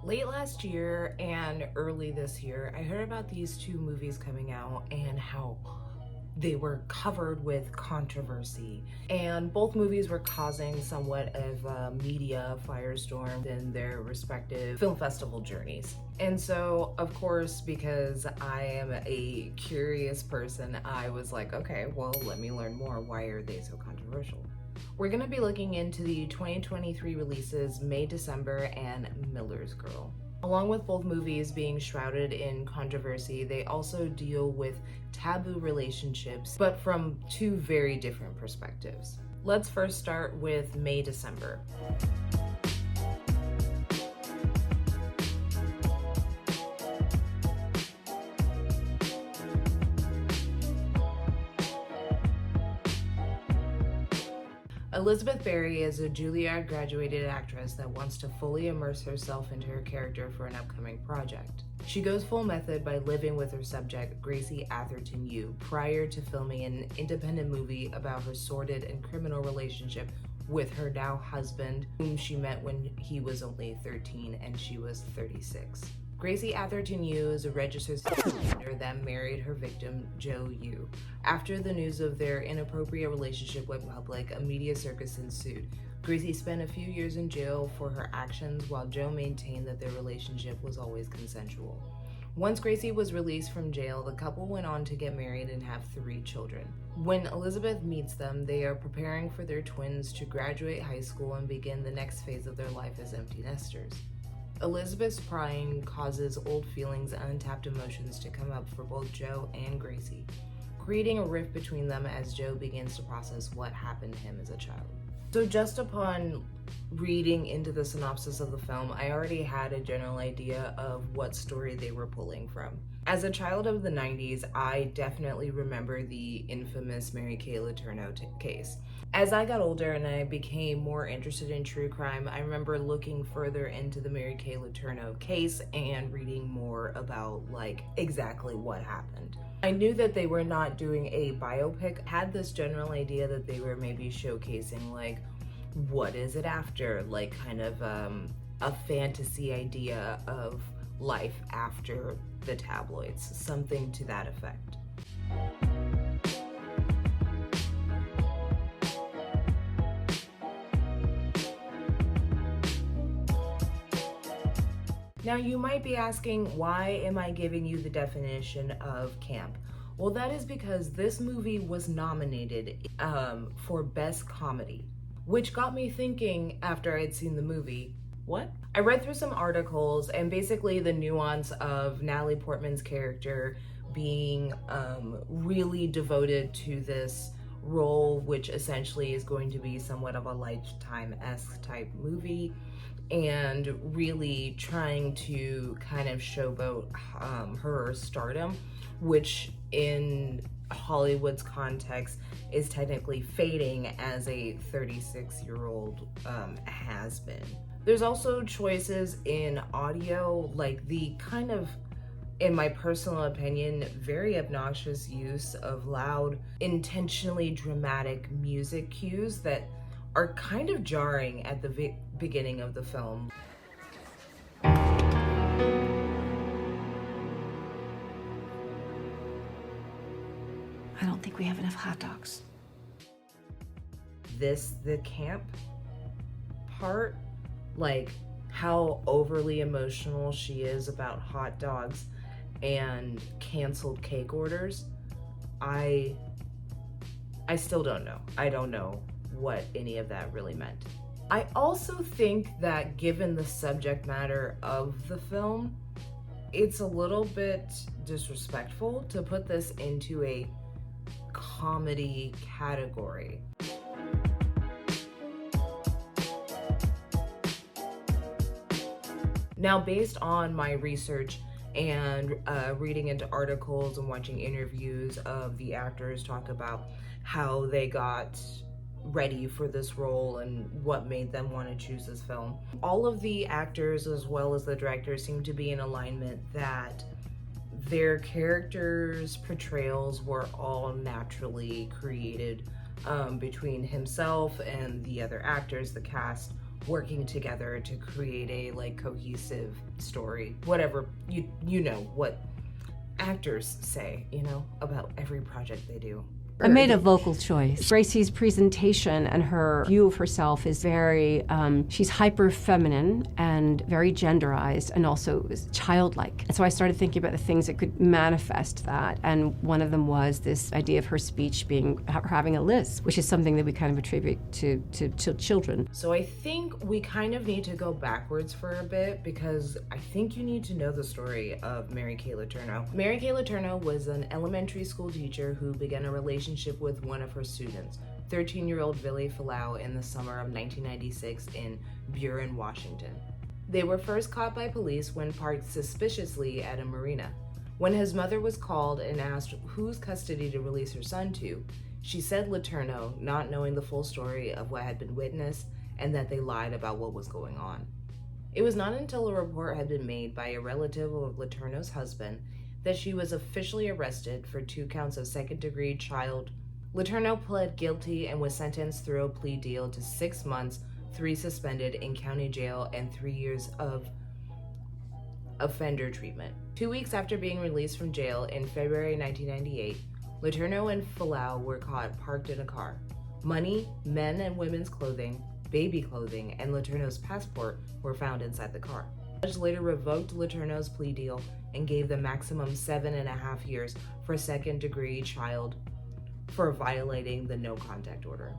Late last year and early this year, I heard about these two movies coming out and how they were covered with controversy. And both movies were causing somewhat of a media firestorm in their respective film festival journeys. And so, of course, because I am a curious person, I was like, okay, well, let me learn more. Why are they so controversial? We're going to be looking into the 2023 releases May, December, and Miller's Girl. Along with both movies being shrouded in controversy, they also deal with taboo relationships, but from two very different perspectives. Let's first start with May, December. Elizabeth Berry is a Juilliard graduated actress that wants to fully immerse herself into her character for an upcoming project. She goes full method by living with her subject, Gracie Atherton Yu, prior to filming an independent movie about her sordid and criminal relationship with her now husband, whom she met when he was only 13 and she was 36. Gracie Atherton Yu is a registered sex offender that married her victim, Joe Yu. After the news of their inappropriate relationship went public, a media circus ensued. Gracie spent a few years in jail for her actions, while Joe maintained that their relationship was always consensual. Once Gracie was released from jail, the couple went on to get married and have 3 children. When Elizabeth meets them, they are preparing for their twins to graduate high school and begin the next phase of their life as empty nesters. Elizabeth's prying causes old feelings and untapped emotions to come up for both Joe and Gracie, creating a rift between them as Joe begins to process what happened to him as a child. So just upon reading into the synopsis of the film, I already had a general idea of what story they were pulling from. As a child of the 90s, I definitely remember the infamous Mary Kay Letourneau case. As I got older and I became more interested in true crime, I remember looking further into the Mary Kay Letourneau case and reading more about exactly what happened. I knew that they were not doing a biopic, had this general idea that they were maybe showcasing what is it after, a fantasy idea of life after the tabloids, something to that effect. Now you might be asking, why am I giving you the definition of camp? Well, that is because this movie was nominated for Best Comedy, which got me thinking after I'd seen the movie, what? I read through some articles and basically the nuance of Natalie Portman's character being really devoted to this role, which essentially is going to be somewhat of a Lifetime-esque type movie, and really trying to kind of showboat her stardom, which in Hollywood's context is technically fading as a 36-year-old has been. There's also choices in audio, like the kind of, in my personal opinion, very obnoxious use of loud, intentionally dramatic music cues that are kind of jarring at the beginning of the film. I don't think we have enough hot dogs. The camp part, how overly emotional she is about hot dogs and canceled cake orders, I still don't know. I don't know what any of that really meant. I also think that given the subject matter of the film, it's a little bit disrespectful to put this into a comedy category. Now, based on my research and reading into articles and watching interviews of the actors talk about how they got ready for this role and what made them want to choose this film, all of the actors as well as the director seem to be in alignment that their characters' portrayals were all naturally created between himself and the other actors, the cast, working together to create a like cohesive story. Whatever, you know what actors say, you know, about every project they do. I made a vocal choice. Gracie's presentation and her view of herself is very, she's hyper feminine and very genderized and also childlike. And so I started thinking about the things that could manifest that. And one of them was this idea of her speech being, having a lisp, which is something that we kind of attribute to children. So I think we kind of need to go backwards for a bit because I think you need to know the story of Mary Kay Letourneau. Mary Kay Letourneau was an elementary school teacher who began a relationship with one of her students, 13-year-old Billy Falau, in the summer of 1996 in Buren, Washington. They were first caught by police when parked suspiciously at a marina. When his mother was called and asked whose custody to release her son to, she said Letourneau, not knowing the full story of what had been witnessed and that they lied about what was going on. It was not until a report had been made by a relative of Letourneau's husband that she was officially arrested for 2 counts of second-degree child. Letourneau pled guilty and was sentenced through a plea deal to 6 months, 3 suspended in county jail, and 3 years of offender treatment. 2 weeks after being released from jail in February 1998, Letourneau and Falau were caught parked in a car. Money, men and women's clothing, baby clothing, and Letourneau's passport were found inside the car. The judge later revoked Letourneau's plea deal and gave the maximum 7.5 years for second-degree child for violating the no-contact order.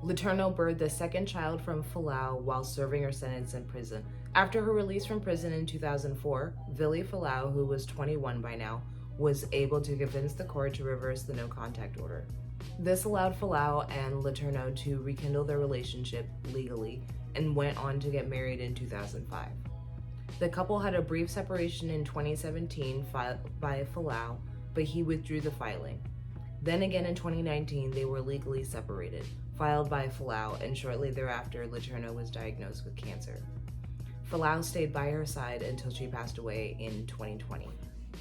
Letourneau birthed the second child from Falau while serving her sentence in prison. After her release from prison in 2004, Billy Falau, who was 21 by now, was able to convince the court to reverse the no-contact order. This allowed Falau and Letourneau to rekindle their relationship legally and went on to get married in 2005. The couple had a brief separation in 2017 filed by Falau, but he withdrew the filing. Then again in 2019, they were legally separated, filed by Falau, and shortly thereafter, Letourneau was diagnosed with cancer. Falau stayed by her side until she passed away in 2020.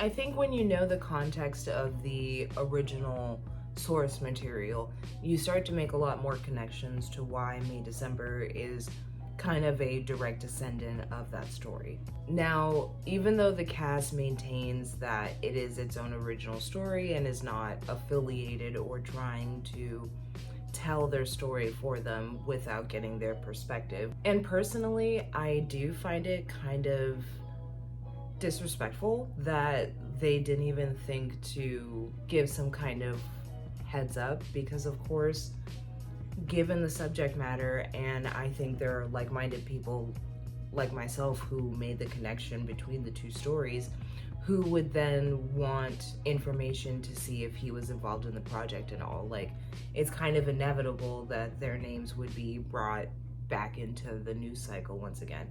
I think when you know the context of the original source material, you start to make a lot more connections to why May December is kind of a direct descendant of that story. Now, even though the cast maintains that it is its own original story and is not affiliated or trying to tell their story for them without getting their perspective, and personally, I do find it kind of disrespectful that they didn't even think to give some kind of heads up, because of course, given the subject matter, and I think there are like-minded people like myself who made the connection between the two stories, who would then want information to see if he was involved in the project and all. Like, it's kind of inevitable that their names would be brought back into the news cycle once again.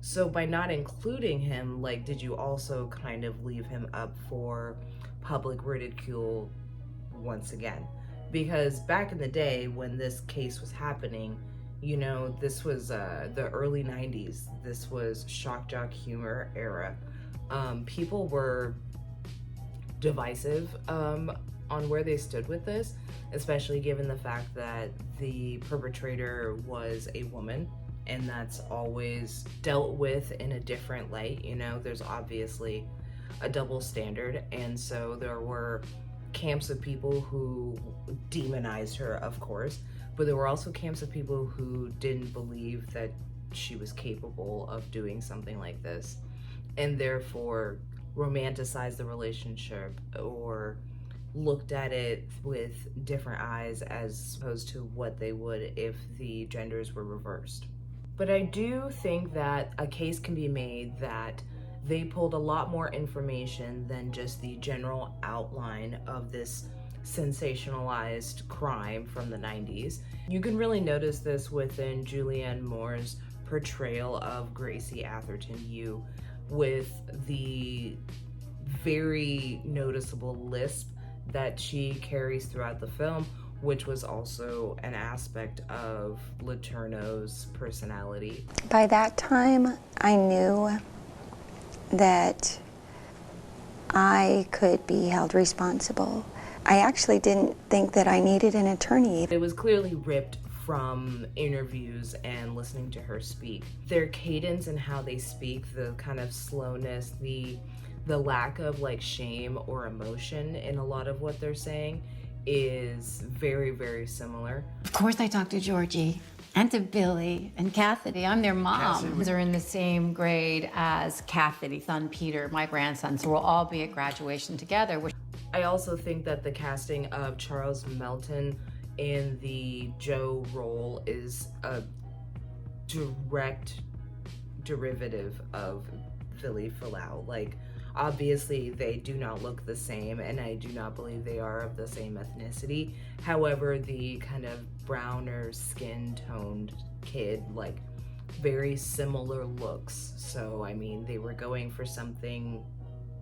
So by not including him, like, did you also kind of leave him up for public ridicule once again? Because back in the day when this case was happening, you know, this was the early 90s. This was shock jock humor era. People were divisive on where they stood with this, especially given the fact that the perpetrator was a woman, and that's always dealt with in a different light. You know, there's obviously a double standard, and so there were camps of people who demonized her, of course, but there were also camps of people who didn't believe that she was capable of doing something like this, and therefore romanticized the relationship or looked at it with different eyes as opposed to what they would if the genders were reversed. But I do think that a case can be made that they pulled a lot more information than just the general outline of this sensationalized crime from the 90s. You can really notice this within Julianne Moore's portrayal of Gracie Atherton Yu, with the very noticeable lisp that she carries throughout the film, which was also an aspect of Letourneau's personality. By that time, I knew that I could be held responsible. I actually didn't think that I needed an attorney. It was clearly ripped from interviews and listening to her speak. Their cadence and how they speak, the kind of slowness, the lack of like shame or emotion in a lot of what they're saying is very, very similar. Of course I talked to Georgie and to Billy and Cassidy. I'm their mom. They're in the same grade as Cassidy's son, Peter, my grandson, so we'll all be at graduation together. I also think that the casting of Charles Melton in the Joe role is a direct derivative of Billy Falau. Like, obviously they do not look the same, and I do not believe they are of the same ethnicity. However, the kind of browner skin toned kid, like very similar looks. So I mean, they were going for something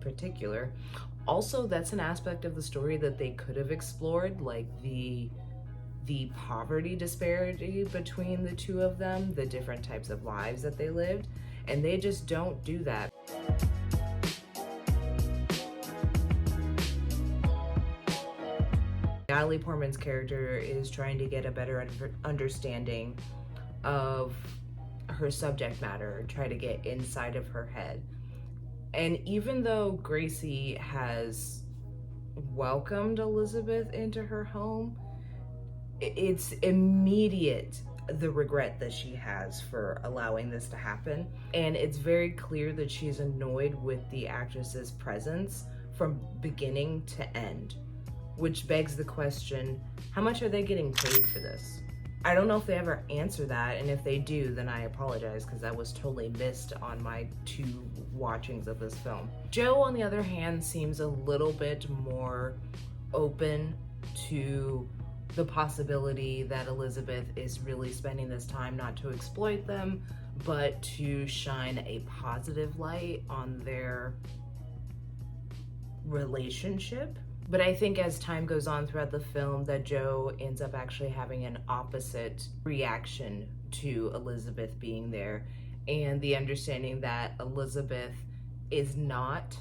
particular. Also, that's an aspect of the story that they could have explored, like the poverty disparity between the two of them, the different types of lives that they lived, and they just don't do that. Natalie Portman's character is trying to get a better understanding of her subject matter, try to get inside of her head. And even though Gracie has welcomed Elizabeth into her home, it's immediate, the regret that she has for allowing this to happen. And it's very clear that she's annoyed with the actress's presence from beginning to end, which begs the question, how much are they getting paid for this? I don't know if they ever answer that, and if they do, then I apologize, because that was totally missed on my 2 watchings of this film. Joe, on the other hand, seems a little bit more open to the possibility that Elizabeth is really spending this time not to exploit them, but to shine a positive light on their relationship. But I think as time goes on throughout the film, that Joe ends up actually having an opposite reaction to Elizabeth being there, and the understanding that Elizabeth is not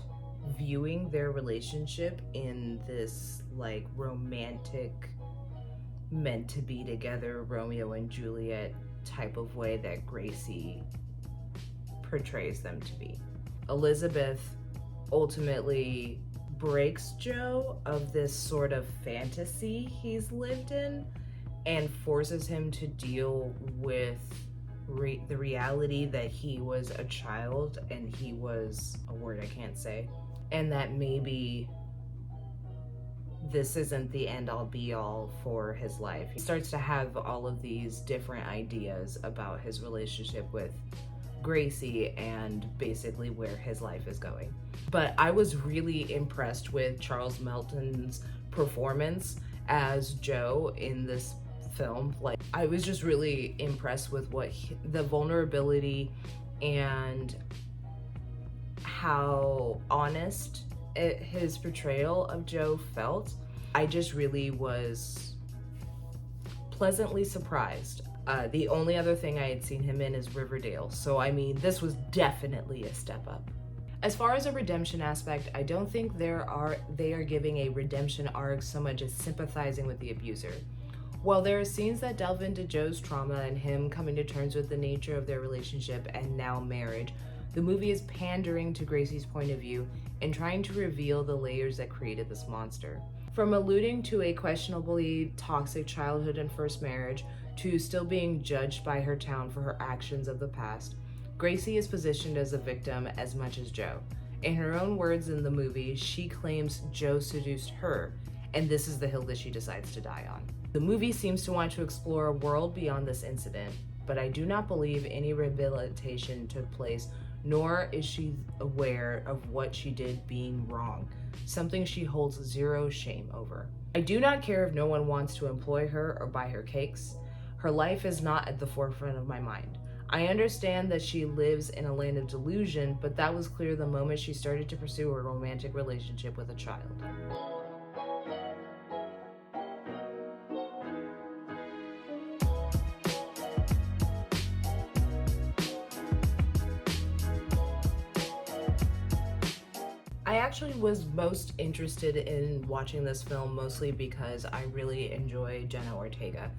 viewing their relationship in this like romantic, meant to be together Romeo and Juliet type of way that Gracie portrays them to be. Elizabeth ultimately breaks Joe of this sort of fantasy he's lived in and forces him to deal with the reality that he was a child and he was a word I can't say, and that maybe this isn't the end all be all for his life. He starts to have all of these different ideas about his relationship with Gracie and basically where his life is going. But I was really impressed with Charles Melton's performance as Joe in this film. Like, I was just really impressed with the vulnerability and how honest his portrayal of Joe felt. I just really was pleasantly surprised. The only other thing I had seen him in is Riverdale, so I mean, this was definitely a step up. As far as a redemption aspect, I don't think they are giving a redemption arc so much as sympathizing with the abuser. While there are scenes that delve into Joe's trauma and him coming to terms with the nature of their relationship and now marriage, the movie is pandering to Gracie's point of view and trying to reveal the layers that created this monster. From alluding to a questionably toxic childhood and first marriage, to still being judged by her town for her actions of the past, Gracie is positioned as a victim as much as Joe. In her own words in the movie, she claims Joe seduced her, and this is the hill that she decides to die on. The movie seems to want to explore a world beyond this incident, but I do not believe any rehabilitation took place, nor is she aware of what she did being wrong, something she holds zero shame over. I do not care if no one wants to employ her or buy her cakes. Her life is not at the forefront of my mind. I understand that she lives in a land of delusion, but that was clear the moment she started to pursue a romantic relationship with a child. I actually was most interested in watching this film mostly because I really enjoy Jenna Ortega.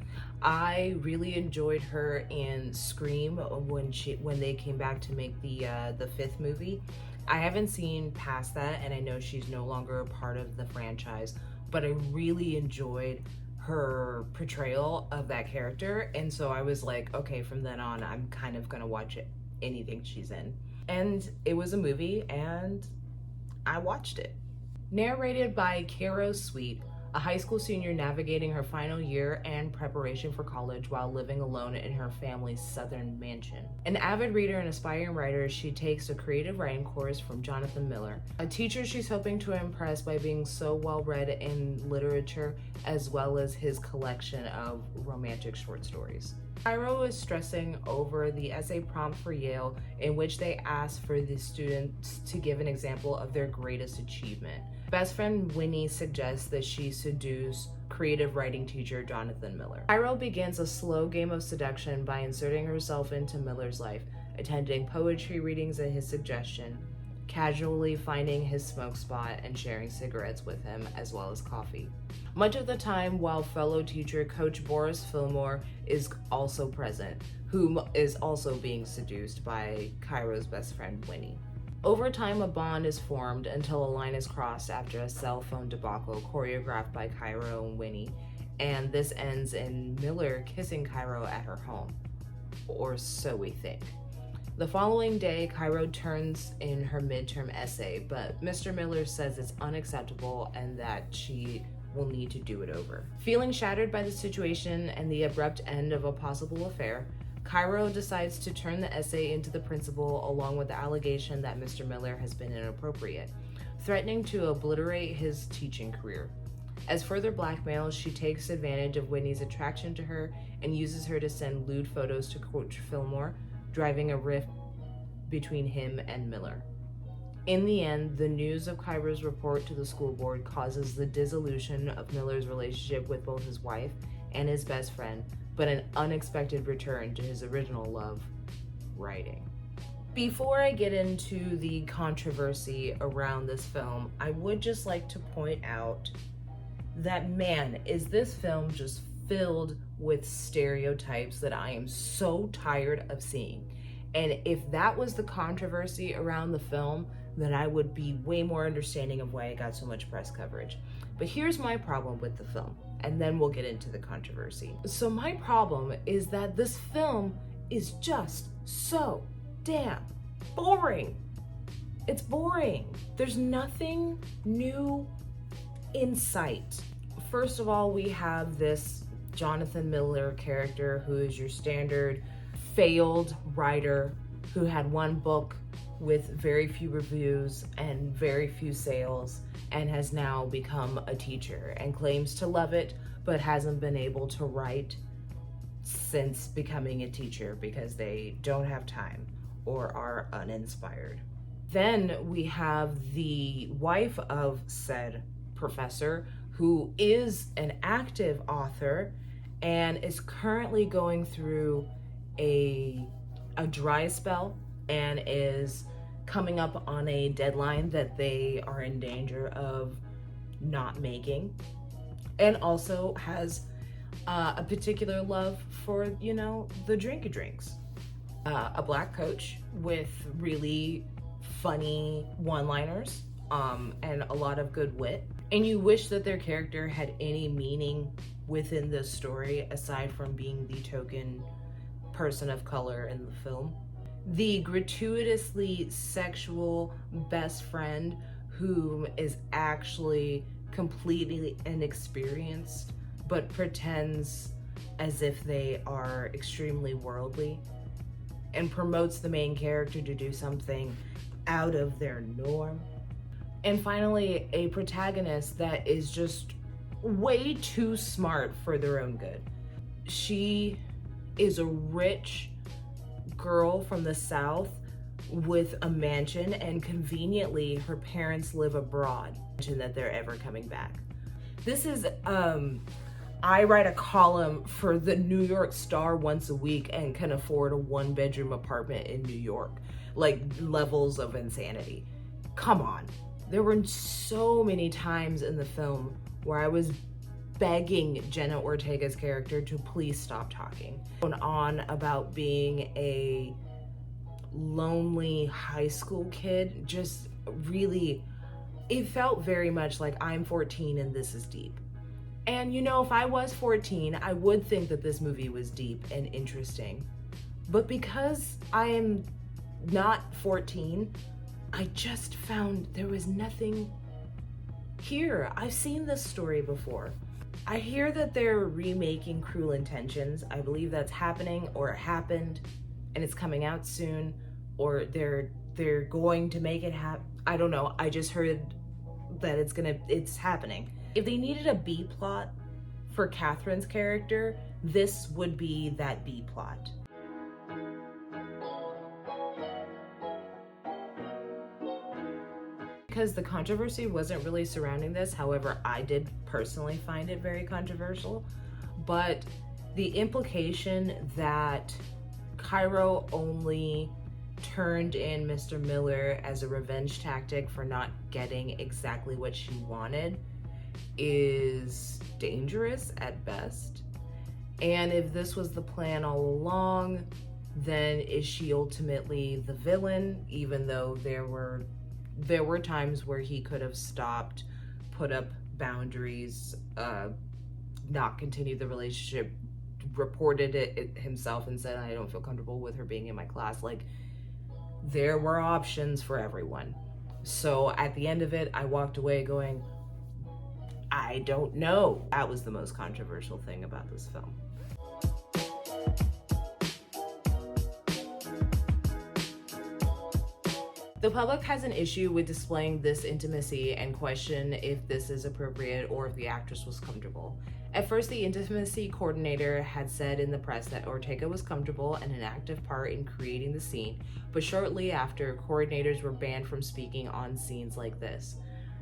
I really enjoyed her in Scream when they came back to make the fifth movie. I haven't seen past that, and I know she's no longer a part of the franchise, but I really enjoyed her portrayal of that character, and so I was like, okay, from then on, I'm kind of gonna watch anything she's in. And it was a movie, and I watched it. Narrated by Caro Sweet, a high school senior navigating her final year and preparation for college while living alone in her family's southern mansion. An avid reader and aspiring writer, she takes a creative writing course from Jonathan Miller, a teacher she's hoping to impress by being so well read in literature as well as his collection of romantic short stories. Cairo is stressing over the essay prompt for Yale, in which they ask for the students to give an example of their greatest achievement. Best friend Winnie suggests that she seduce creative writing teacher Jonathan Miller. Cairo begins a slow game of seduction by inserting herself into Miller's life, attending poetry readings at his suggestion, casually finding his smoke spot and sharing cigarettes with him, as well as coffee. Much of the time, while fellow teacher Coach Boris Fillmore is also present, whom is also being seduced by Cairo's best friend Winnie. Over time, a bond is formed until a line is crossed after a cell phone debacle choreographed by Cairo and Winnie, and this ends in Miller kissing Cairo at her home, or so we think. The following day, Cairo turns in her midterm essay, but Mr. Miller says it's unacceptable and that she will need to do it over. Feeling shattered by the situation and the abrupt end of a possible affair, Cairo decides to turn the essay into the principal along with the allegation that Mr. Miller has been inappropriate, threatening to obliterate his teaching career. As further blackmail, she takes advantage of Whitney's attraction to her and uses her to send lewd photos to Coach Fillmore, driving a rift between him and Miller. In the end, the news of Cairo's report to the school board causes the dissolution of Miller's relationship with both his wife and his best friend, but an unexpected return to his original love, writing. Before I get into the controversy around this film, I would just like to point out that, man, is this film just filled with stereotypes that I am so tired of seeing. And if that was the controversy around the film, then I would be way more understanding of why it got so much press coverage. But here's my problem with the film, and then we'll get into the controversy. So my problem is that this film is just so damn boring. It's boring. There's nothing new in sight. First of all, we have this Jonathan Miller character who is your standard failed writer who had one book with very few reviews and very few sales and has now become a teacher and claims to love it, but hasn't been able to write since becoming a teacher because they don't have time or are uninspired. Then we have the wife of said professor who is an active author and is currently going through a dry spell and is coming up on a deadline that they are in danger of not making, and also has a particular love for, you know, the drinks. A black coach with really funny one-liners and a lot of good wit. And you wish that their character had any meaning within this story aside from being the token person of color in the film. The gratuitously sexual best friend who is actually completely inexperienced but pretends as if they are extremely worldly and promotes the main character to do something out of their norm. And finally, a protagonist that is just way too smart for their own good. She is a rich girl from the South with a mansion, and conveniently her parents live abroad, and that they're ever coming back. This is I write a column for the New York Star once a week and can afford a 1-bedroom apartment in New York. Like, levels of insanity. Come on. There were so many times in the film where I was begging Jenna Ortega's character to please stop talking. On about being a lonely high school kid, just really, it felt very much like I'm 14 and this is deep. And you know, if I was 14, I would think that this movie was deep and interesting. But because I am not 14, I just found there was nothing here. I've seen this story before. I hear that they're remaking Cruel Intentions. I believe that's happening, or it happened and it's coming out soon, or they're going to make it happen. I don't know. I just heard that it's happening. If they needed a B plot for Catherine's character, this would be that B plot. Because the controversy wasn't really surrounding this. However, I did personally find it very controversial. But the implication that Cairo only turned in Mr. Miller as a revenge tactic for not getting exactly what she wanted is dangerous at best. And if this was the plan all along, then is she ultimately the villain, even though there were times where he could have stopped, put up boundaries, not continue the relationship, reported it himself and said, I don't feel comfortable with her being in my class. Like, there were options for everyone. So at the end of it, I walked away going, I don't know. That was the most controversial thing about this film. The public has an issue with displaying this intimacy and question if this is appropriate or if the actress was comfortable. At first, the intimacy coordinator had said in the press that Ortega was comfortable and an active part in creating the scene, but shortly after, coordinators were banned from speaking on scenes like this.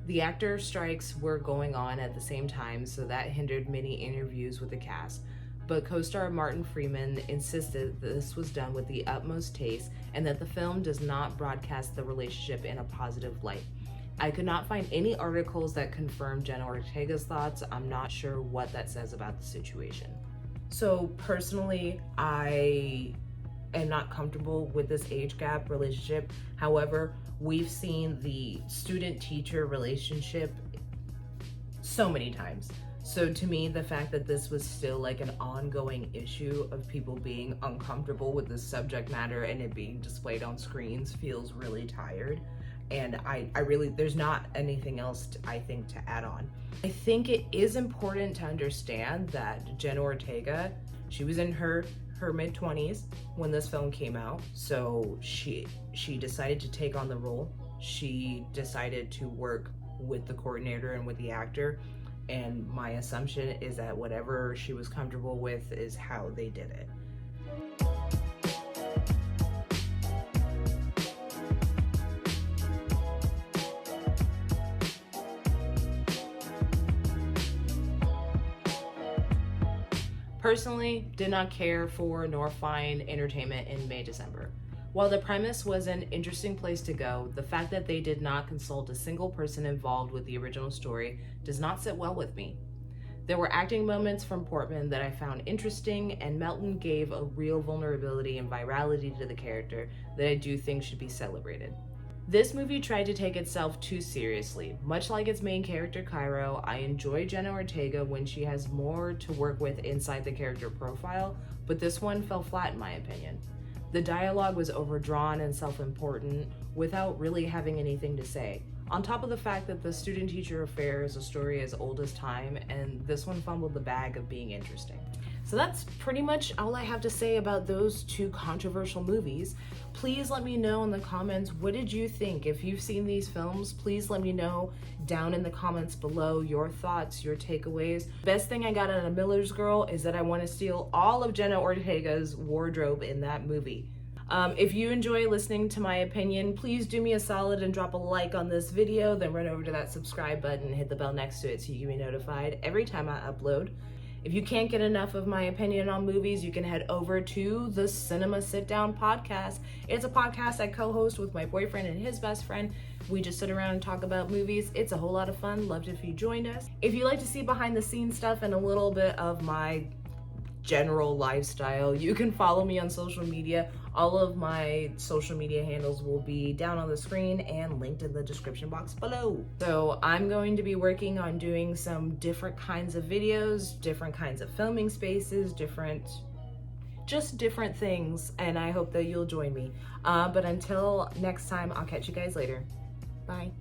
The actor strikes were going on at the same time, so that hindered many interviews with the cast. But co-star Martin Freeman insisted that this was done with the utmost taste and that the film does not broadcast the relationship in a positive light. I could not find any articles that confirmed Jenna Ortega's thoughts. I'm not sure what that says about the situation. So personally, I am not comfortable with this age gap relationship. However, we've seen the student-teacher relationship so many times. So to me, the fact that this was still like an ongoing issue of people being uncomfortable with this subject matter and it being displayed on screens feels really tired. And I really, there's not anything else I think to add on. I think it is important to understand that Jenna Ortega, she was in her mid-20s when this film came out. So she decided to take on the role. She decided to work with the coordinator and with the actor. And my assumption is that whatever she was comfortable with is how they did it. Personally, did not care for nor find entertainment in May-December. While the premise was an interesting place to go, the fact that they did not consult a single person involved with the original story does not sit well with me. There were acting moments from Portman that I found interesting, and Melton gave a real vulnerability and virality to the character that I do think should be celebrated. This movie tried to take itself too seriously. Much like its main character, Cairo, I enjoy Jenna Ortega when she has more to work with inside the character profile, but this one fell flat in my opinion. The dialogue was overdrawn and self-important without really having anything to say. On top of the fact that the student-teacher affair is a story as old as time, and this one fumbled the bag of being interesting. So that's pretty much all I have to say about those two controversial movies. Please let me know in the comments, what did you think? If you've seen these films, please let me know down in the comments below your thoughts, your takeaways. Best thing I got out of Miller's Girl is that I want to steal all of Jenna Ortega's wardrobe in that movie. If you enjoy listening to my opinion, please do me a solid and drop a like on this video, then run over to that subscribe button and hit the bell next to it so you can be notified every time I upload. If you can't get enough of my opinion on movies, you can head over to the Cinema Sit Down podcast. It's a podcast I co-host with my boyfriend and his best friend. We just sit around and talk about movies. It's a whole lot of fun. Loved if you joined us. If you like to see behind the scenes stuff and a little bit of my general lifestyle, you can follow me on social media. All of my social media handles will be down on the screen and linked in the description box below. So I'm going to be working on doing some different kinds of videos, different kinds of filming spaces, just different things, and I hope that you'll join me. But until next time, I'll catch you guys later. Bye.